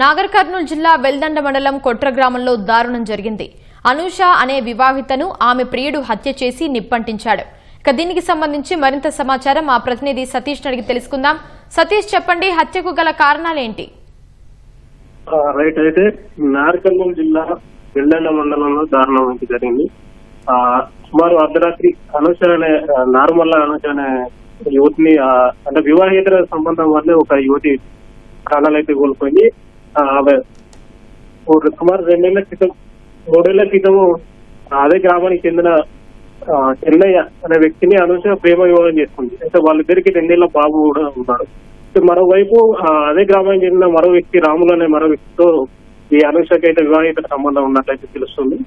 నాగర్ కర్నూలు జిల్లా వెల్దండ మండలం కొట్ర గ్రామంలో దారుణం జరిగింది. అనూష అనే వివాహితను ఆమె ప్రియుడు హత్య చేసి నిప్పంటించాడు. ఇక దీనికి సంబంధించి మరింత సమాచారం మా ప్రతినిధి సతీష్ అడిగి తెలుసుకుందాం. సతీష్, చెప్పండి, హత్యకు గల కారణాలేంటి? రైట్. అయితే నాగర్ కర్నూలు జిల్లా వెల్దండ మండలంలో దారుణం జరిగింది. సుమారు అర్ధరాత్రి అనూష అనే నార్మల్ అనూష అనే యువతిని అంటే వివాహేతర సంబంధం వల్లే ఒక యువతి ప్రాణాలైతే కోల్పోయింది. ఆమె సుమారు 2 నెలల క్రితం 3 నెలల క్రితము అదే గ్రామానికి చెందిన చెన్నయ్య అనే వ్యక్తిని అనూష ప్రేమ వివాహం చేసుకుంది. అయితే వాళ్ళిద్దరికి 2 నెలల బాబు కూడా ఉన్నాడు. మరోవైపు అదే గ్రామానికి చెందిన మరో వ్యక్తి రాములు అనే మరో వ్యక్తితో ఈ అనూషకి అయితే వివాహిత సంబంధం ఉన్నట్లయితే తెలుస్తుంది.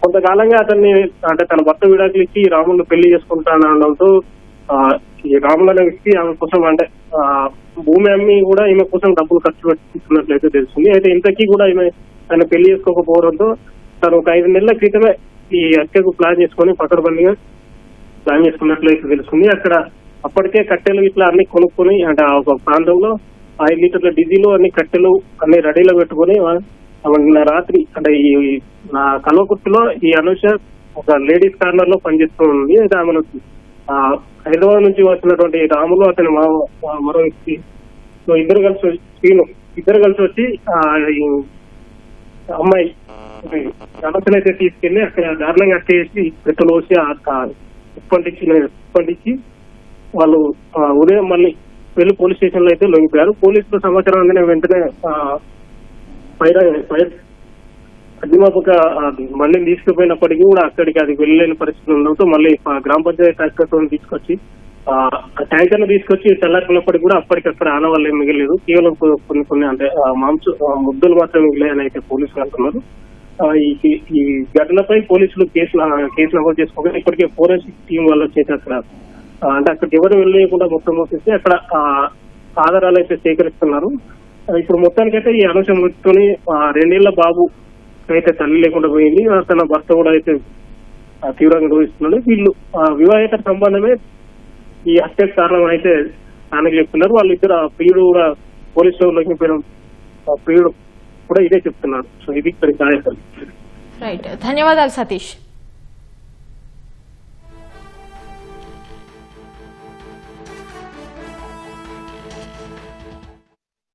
కొంతకాలంగా అతన్ని అంటే తన భర్త విడాకులు ఇచ్చి రాములను పెళ్లి చేసుకుంటానడంతో ఈ రాములు అనే వ్యక్తి ఆమె కోసం అంటే భూమి అమ్మి కూడా ఈమె కోసం డబ్బులు ఖర్చు పెట్టుకున్నట్లయితే తెలుస్తుంది. అయితే ఇంతకీ కూడా ఈమె ఆయన పెళ్లి చేసుకోకపోవడంతో తను ఒక 5 నెలల క్రితమే ఈ హత్యకు ప్లాన్ చేసుకుని పకడ్బందీగా ప్లాన్ చేసుకున్నట్లయితే తెలుస్తుంది. అక్కడ అప్పటికే కట్టెలు ఇట్లా అన్ని కొనుక్కొని అంటే ఒక ప్రాంతంలో 5 లీటర్ల డీజిల్ అన్ని కట్టెలు అన్ని రెడీలో పెట్టుకుని రాత్రి అంటే ఈ కల్వకుర్తిలో ఈ అనూష ఒక లేడీస్ కార్నర్ లో పనిచేస్తూ ఉంది. అయితే ఆమెను హైదరాబాద్ నుంచి వచ్చినటువంటి రాములు అతని మరో వ్యక్తి ఇద్దరు కలిసి వచ్చి అమ్మాయి అనూషను అయితే తీసుకెళ్లి అక్కడ దారుణంగా హత్య చేసి పెట్రోల్ పోసి ఉప్పంటించి వాళ్ళు ఉదయం మళ్ళీ వెళ్లి పోలీస్ స్టేషన్ లో అయితే లొంగిపోయారు. పోలీసులు సమాచారం అందిన వెంటనే అగ్నిమాపక మళ్ళీ తీసుకుపోయినప్పటికీ కూడా అక్కడికి అది వెళ్ళలేని పరిస్థితి ఉండడంతో మళ్ళీ గ్రామ పంచాయతీ ట్రాక్టర్ తీసుకొచ్చి ట్యాంకర్ను తీసుకొచ్చి చల్లారినప్పటికీ కూడా అప్పటికక్కడ ఆనవాళ్ళు ఏం మిగలేదు. కేవలం కొన్ని అంటే ముద్దులు మాత్రం మిగిలాయని అయితే పోలీసులు అంటున్నారు. ఈ ఘటనపై పోలీసులు కేసు నమోదు చేసుకోగా ఇప్పటికే ఫోరెన్సిక్ టీం వాళ్ళు వచ్చేసి అక్కడ అంటే అక్కడికి ఎవరు వెళ్ళలేకుండా మొత్తం వచ్చేసి అక్కడ ఆధారాలు అయితే సేకరిస్తున్నారు. ఇప్పుడు మొత్తానికైతే ఈ అనూష మృతితోని 2 ఏళ్ల బాబు అయితే తల్లి లేకుండా పోయింది. తన భర్త కూడా అయితే తీవ్రంగా అనుభవిస్తున్నాడు. వీళ్ళు వివాహేతర సంబంధమే ఈ హత్యకు కారణం అయితే ఆయనకు చెప్తున్నారు. వాళ్ళిద్దరు ప్రియుడు కూడా పోలీసులు లొంగిపోయిన ప్రియుడు కూడా ఇదే చెప్తున్నాడు. సో ఇది ఇక్కడ రైట్. ధన్యవాదాలు సతీష్.